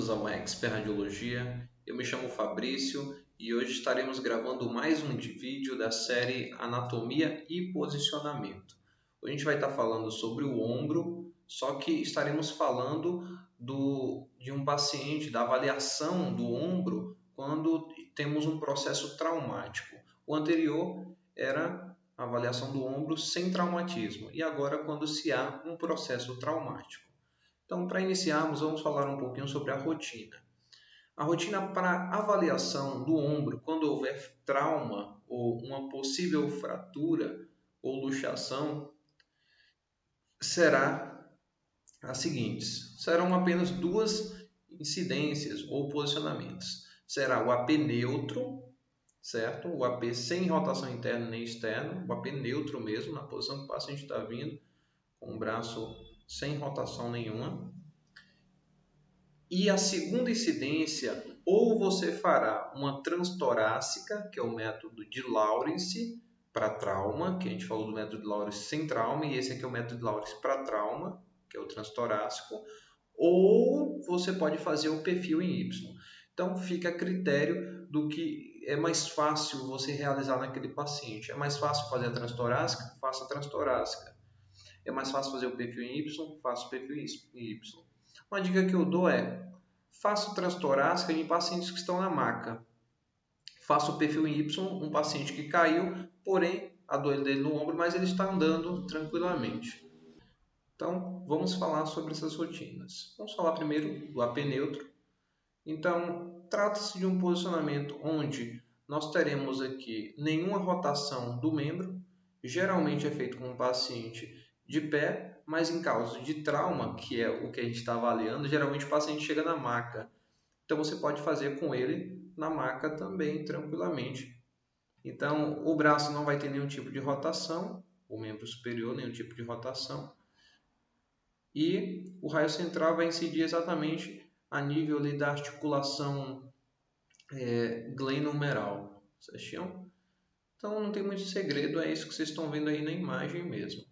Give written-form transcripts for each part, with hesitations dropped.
bem-vindos ao Expert Radiologia. Eu me chamo Fabrício e hoje estaremos gravando mais um vídeo da série Anatomia e Posicionamento. Hoje a gente vai estar falando sobre o ombro, só que estaremos falando de um paciente, da avaliação do ombro quando temos um processo traumático. O anterior era a avaliação do ombro sem traumatismo e agora quando se há um processo traumático. Então, para iniciarmos, vamos falar um pouquinho sobre a rotina. A rotina para avaliação do ombro quando houver trauma ou uma possível fratura ou luxação será as seguintes. Serão apenas duas incidências ou posicionamentos. Será o AP neutro, certo? O AP sem rotação interna nem externa, o AP neutro mesmo, na posição que o paciente está vindo, com o braço sem rotação nenhuma. E a segunda incidência, ou você fará uma transtorácica, que é o método de Lawrence para trauma, que a gente falou do método de Lawrence sem trauma, e esse aqui é o método de Lawrence para trauma, que é o transtorácico, ou você pode fazer o perfil em Y. Então, fica a critério do que é mais fácil você realizar naquele paciente. É mais fácil fazer a transtorácica? Faça a transtorácica. É mais fácil fazer o perfil em Y? Faça o perfil em Y. Uma dica que eu dou é: faça o transtorácica em pacientes que estão na maca. Faça o perfil em Y, um paciente que caiu, porém a dor dele no ombro, mas ele está andando tranquilamente. Então, vamos falar sobre essas rotinas. Vamos falar primeiro do AP neutro. Então, trata-se de um posicionamento onde nós teremos aqui nenhuma rotação do membro. Geralmente é feito com um paciente de pé, mas em caso de trauma, que é o que a gente está avaliando, geralmente o paciente chega na maca. Então você pode fazer com ele na maca também, tranquilamente. Então o braço não vai ter nenhum tipo de rotação, o membro superior nenhum tipo de rotação. E o raio central vai incidir exatamente a nível ali da articulação glenohumeral, certinho? Então não tem muito segredo, é isso que vocês estão vendo aí na imagem mesmo.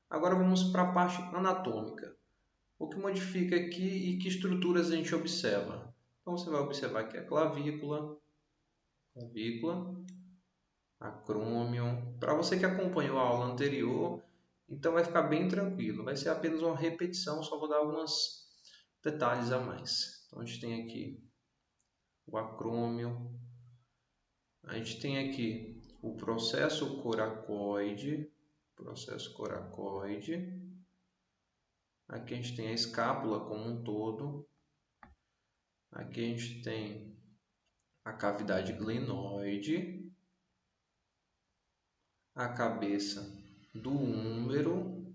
Agora vamos para a parte anatômica. O que modifica aqui e que estruturas a gente observa? Então você vai observar aqui a clavícula, acrômio. Para você que acompanhou a aula anterior, então vai ficar bem tranquilo. Vai ser apenas uma repetição, só vou dar alguns detalhes a mais. Então a gente tem aqui o acrômio. A gente tem aqui o processo coracoide. Aqui a gente tem a escápula como um todo. Aqui a gente tem a cavidade glenoide, a cabeça do húmero.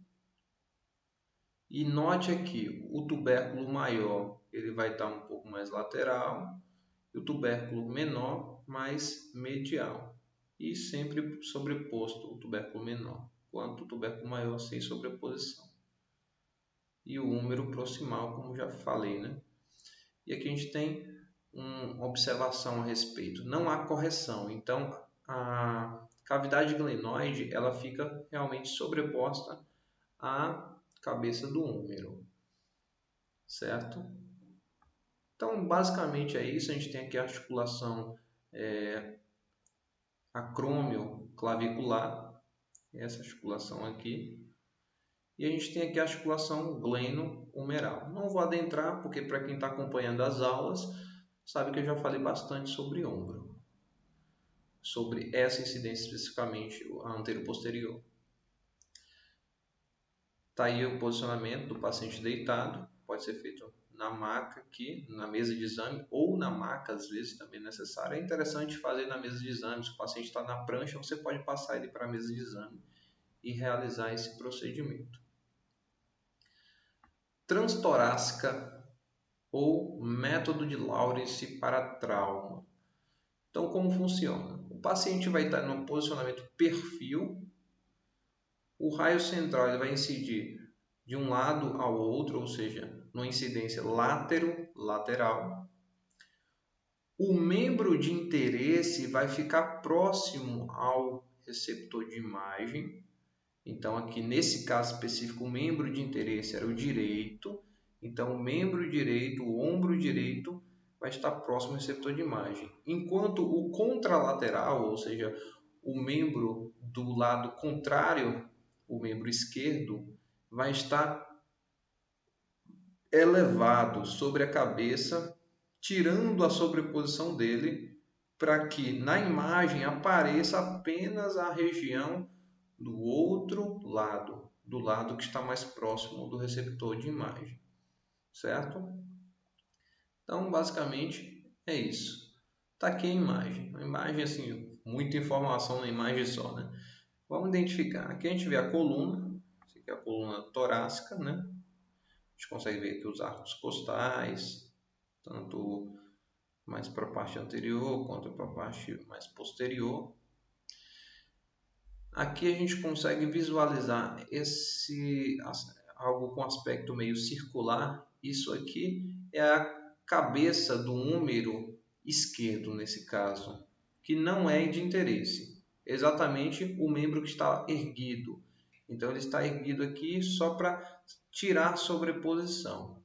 E note aqui, o tubérculo maior ele vai estar um pouco mais lateral e o tubérculo menor mais medial. E sempre sobreposto o tubérculo menor, quanto o tubérculo maior sem sobreposição. E o húmero proximal, como já falei, né? E aqui a gente tem uma observação a respeito. Não há correção, então a cavidade glenoide ela fica realmente sobreposta à cabeça do húmero, certo? Então, basicamente é isso. A gente tem aqui a articulação acrômio-clavicular, essa articulação aqui. E a gente tem aqui a articulação gleno-humeral. Não vou adentrar, porque para quem está acompanhando as aulas, sabe que eu já falei bastante sobre ombro. Sobre essa incidência especificamente, a anteroposterior. Está aí o posicionamento do paciente deitado. Pode ser feito na maca aqui, na mesa de exame, ou na maca, às vezes também é necessário. É interessante fazer na mesa de exame. Se o paciente está na prancha, você pode passar ele para a mesa de exame e realizar esse procedimento. Transtorácica ou método de Lawrence para trauma. Então, como funciona? O paciente vai estar no posicionamento perfil. O raio central ele vai incidir de um lado ao outro, ou seja, numa incidência lateral. O membro de interesse vai ficar próximo ao receptor de imagem. Então, aqui nesse caso específico, o membro de interesse era o direito Então, o membro direito, o ombro direito, vai estar próximo ao receptor de imagem. Enquanto o contralateral, ou seja, o membro do lado contrário, o membro esquerdo, vai estar elevado sobre a cabeça, tirando a sobreposição dele, para que na imagem apareça apenas a região do outro lado, do lado que está mais próximo do receptor de imagem, certo? Então, basicamente, é isso. Está aqui a imagem. A imagem, assim, muita informação na imagem só, né? Vamos identificar. Aqui a gente vê a coluna, essa aqui é a coluna torácica, né? A gente consegue ver aqui os arcos costais, tanto mais para a parte anterior quanto para a parte mais posterior. Aqui a gente consegue visualizar algo com aspecto meio circular. Isso aqui é a cabeça do húmero esquerdo, nesse caso, que não é de interesse. Exatamente o membro que está erguido. Então ele está erguido aqui só para tirar a sobreposição.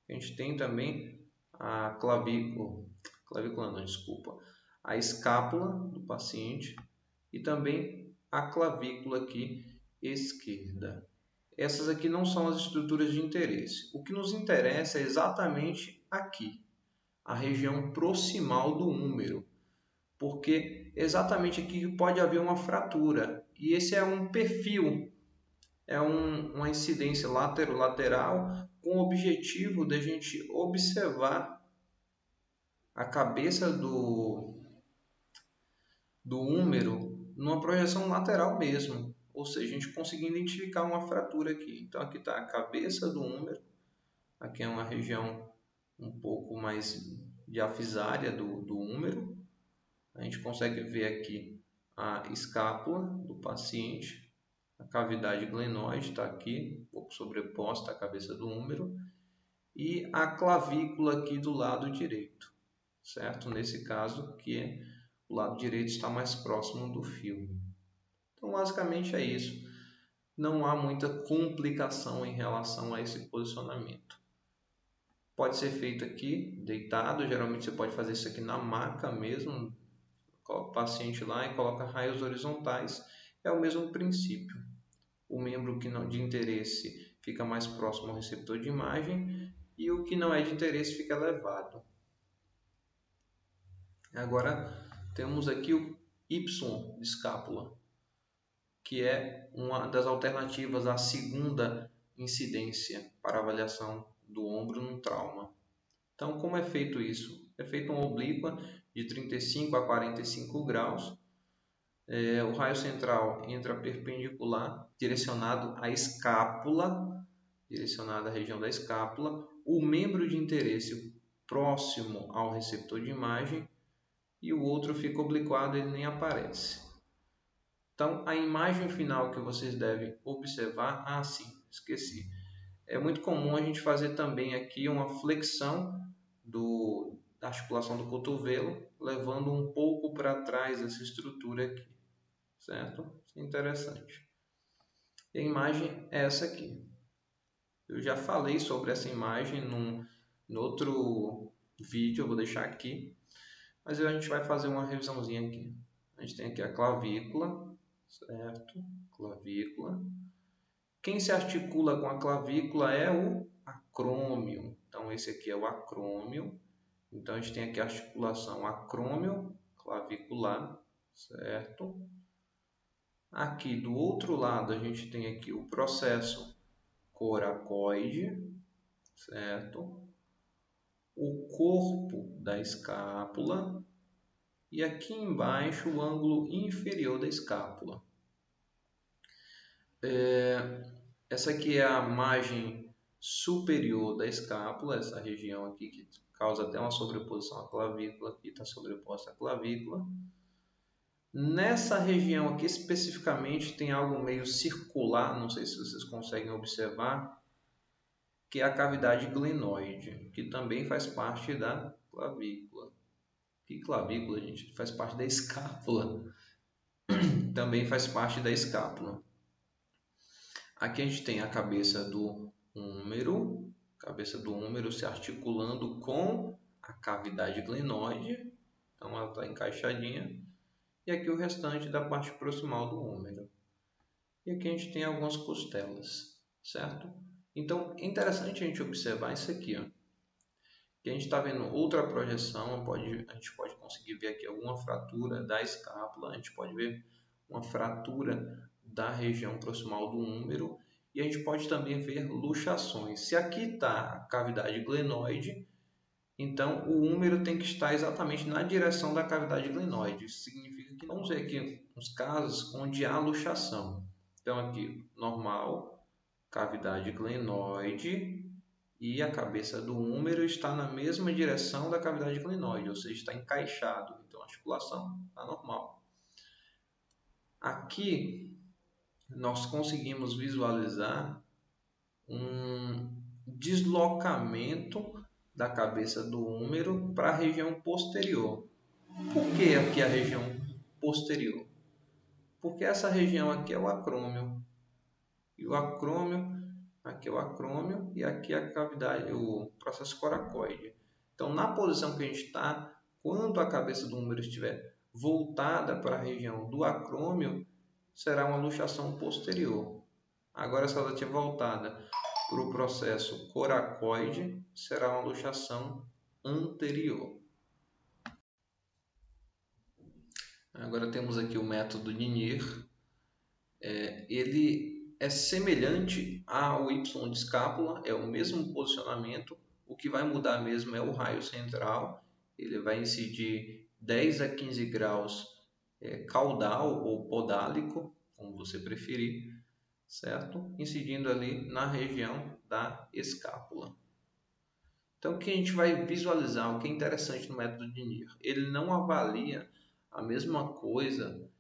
A gente tem também a a escápula do paciente e também a clavícula aqui esquerda. Essas aqui não são as estruturas de interesse. O que nos interessa é exatamente aqui, a região proximal do húmero, porque exatamente aqui pode haver uma fratura. E esse é um perfil, uma incidência lateral com o objetivo de a gente observar a cabeça do húmero numa projeção lateral mesmo. Ou seja, a gente conseguir identificar uma fratura aqui. Então aqui está a cabeça do húmero, aqui é uma região um pouco mais diafisária do húmero. A gente consegue ver aqui a escápula do paciente, a cavidade glenoide está aqui, um pouco sobreposta à cabeça do húmero, e a clavícula aqui do lado direito, certo? Nesse caso, que o lado direito está mais próximo do filme. Então, basicamente é isso. Não há muita complicação em relação a esse posicionamento. Pode ser feito aqui, deitado. Geralmente você pode fazer isso aqui na maca mesmo. Coloca o paciente lá e coloca raios horizontais. É o mesmo princípio. O membro que não de interesse fica mais próximo ao receptor de imagem e o que não é de interesse fica elevado. Agora temos aqui o Y de escápula, que é uma das alternativas à segunda incidência para avaliação do ombro num trauma. Então, como é feito isso? É feito uma oblíqua de 35 a 45 graus. O raio central entra perpendicular, direcionado à escápula, direcionado à região da escápula. O membro de interesse próximo ao receptor de imagem e o outro fica obliquado, ele nem aparece. Então, a imagem final que vocês devem observar, sim, esqueci. É muito comum a gente fazer também aqui uma flexão da articulação do cotovelo, levando um pouco para trás essa estrutura aqui, certo? Isso é interessante. E a imagem é essa aqui. Eu já falei sobre essa imagem no outro vídeo, eu vou deixar aqui, mas a gente vai fazer uma revisãozinha aqui. A gente tem aqui a clavícula, certo? Clavícula. Quem se articula com a clavícula é o acrômio. Então, esse aqui é o acrômio. Então, a gente tem aqui a articulação acrômio-clavicular, certo? Aqui do outro lado, a gente tem aqui o processo coracoide, certo? O corpo da escápula e aqui embaixo o ângulo inferior da escápula. Essa aqui é a margem superior da escápula, essa região aqui que causa até uma sobreposição à clavícula, aqui está sobreposta à clavícula. Nessa região aqui especificamente tem algo meio circular, não sei se vocês conseguem observar, que é a cavidade glenoide, que também faz parte da clavícula. Que clavícula, gente? Faz parte da escápula. Também faz parte da escápula. Aqui a gente tem a cabeça do húmero, cabeça do húmero se articulando com a cavidade glenoide, então ela está encaixadinha, e aqui o restante da parte proximal do húmero. E aqui a gente tem algumas costelas, certo? Então é interessante a gente observar isso aqui, ó. Que a gente está vendo outra projeção, a gente pode conseguir ver aqui alguma fratura da escápula, a gente pode ver uma fratura da região proximal do húmero, e a gente pode também ver luxações. Se aqui está a cavidade glenoide, então o húmero tem que estar exatamente na direção da cavidade glenoide. Isso significa que vamos ver aqui uns casos onde há luxação. Então aqui, normal, cavidade glenoide, e a cabeça do húmero está na mesma direção da cavidade glenoide, ou seja, está encaixado. Então a articulação está normal. Aqui nós conseguimos visualizar um deslocamento da cabeça do húmero para a região posterior. Por que aqui a região posterior? Porque essa região aqui é o acrômio. E o acrômio, aqui é o acrômio e aqui é a cavidade, o processo coracoide. Então, na posição que a gente está, quando a cabeça do húmero estiver voltada para a região do acrômio, será uma luxação posterior. Agora, se ela estiver voltada para o processo coracoide, será uma luxação anterior. Agora temos aqui o método de Nier. Ele é semelhante ao Y de escápula, é o mesmo posicionamento. O que vai mudar mesmo é o raio central. Ele vai incidir 10 a 15 graus caudal ou podálico, como você preferir, certo? Incidindo ali na região da escápula. Então, o que a gente vai visualizar, o que é interessante no método de Nier, ele não avalia a mesma coisa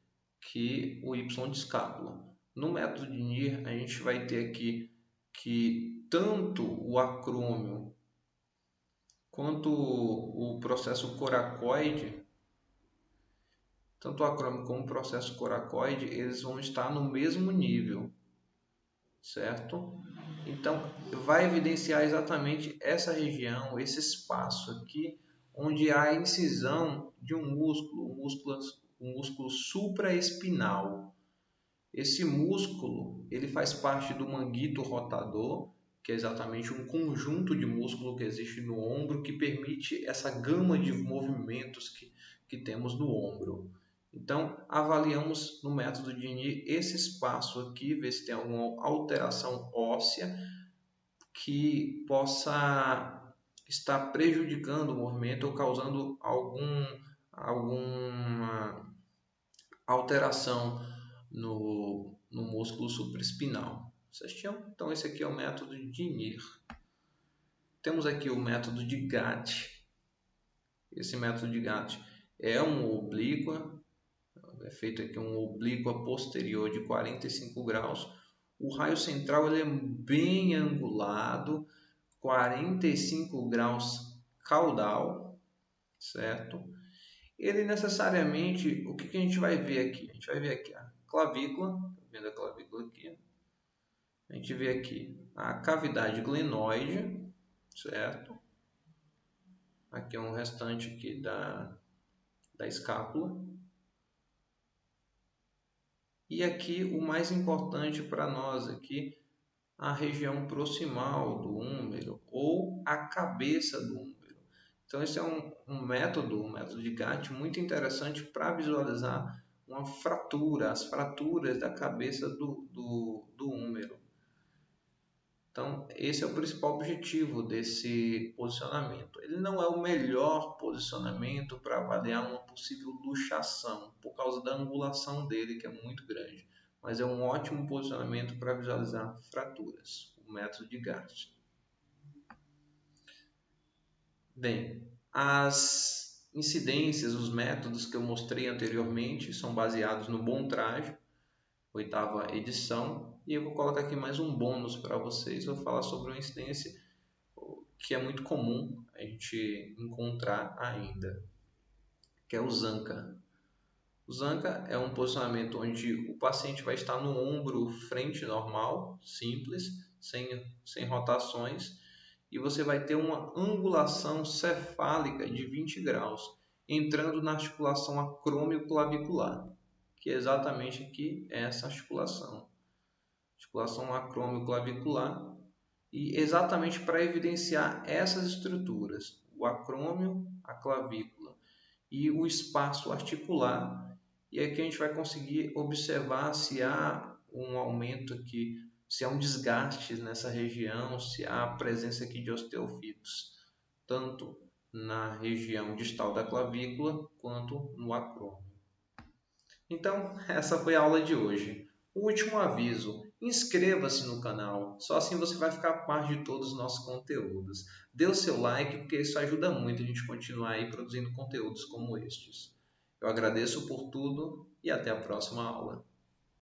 que o Y de escápula. No método de Nier, a gente vai ter aqui que tanto o acrômio quanto o processo coracoide, tanto o acrômio como o processo coracoide, eles vão estar no mesmo nível, certo? Então, vai evidenciar exatamente essa região, esse espaço aqui, onde há a incisão de um músculo supraespinal. Esse músculo, ele faz parte do manguito rotador, que é exatamente um conjunto de músculo que existe no ombro, que permite essa gama de movimentos que temos no ombro. Então, avaliamos no método de Nier esse espaço aqui, ver se tem alguma alteração óssea que possa estar prejudicando o movimento ou causando alguma alteração no músculo supraespinal. Certinho? Então, esse aqui é o método de Nier. Temos aqui o método de Gatt. Esse método de Gatt é uma oblíqua, é feito aqui uma oblíqua posterior de 45 graus. O raio central ele é bem angulado, 45 graus caudal, certo? Ele necessariamente, o que a gente vai ver aqui? A gente vai ver aqui a clavícula, vendo a clavícula aqui. A gente vê aqui a cavidade glenoide, certo? Aqui é um restante aqui da escápula. E aqui o mais importante para nós aqui, a região proximal do húmero ou a cabeça do húmero. Então esse é um método de Gatt muito interessante para visualizar uma fratura, as fraturas da cabeça do húmero. Então, esse é o principal objetivo desse posicionamento. Ele não é o melhor posicionamento para avaliar uma possível luxação, por causa da angulação dele, que é muito grande. Mas é um ótimo posicionamento para visualizar fraturas, o método de Gatt. Bem, as incidências, os métodos que eu mostrei anteriormente são baseados no Bontrager, 8ª edição, e eu vou colocar aqui mais um bônus para vocês. Vou falar sobre uma incidência que é muito comum a gente encontrar ainda, que é o Zanca. O Zanca é um posicionamento onde o paciente vai estar no ombro frente normal, simples, sem rotações, e você vai ter uma angulação cefálica de 20 graus, entrando na articulação acrômio-clavicular, que é exatamente aqui essa articulação acrômio-clavicular, e exatamente para evidenciar essas estruturas, o acrômio, a clavícula e o espaço articular, e aqui a gente vai conseguir observar se há um aumento aqui, se há um desgaste nessa região, se há a presença aqui de osteofitos, tanto na região distal da clavícula quanto no acrômio. Então, essa foi a aula de hoje. O último aviso, inscreva-se no canal, só assim você vai ficar a par de todos os nossos conteúdos. Dê o seu like, porque isso ajuda muito a gente continuar aí produzindo conteúdos como estes. Eu agradeço por tudo e até a próxima aula.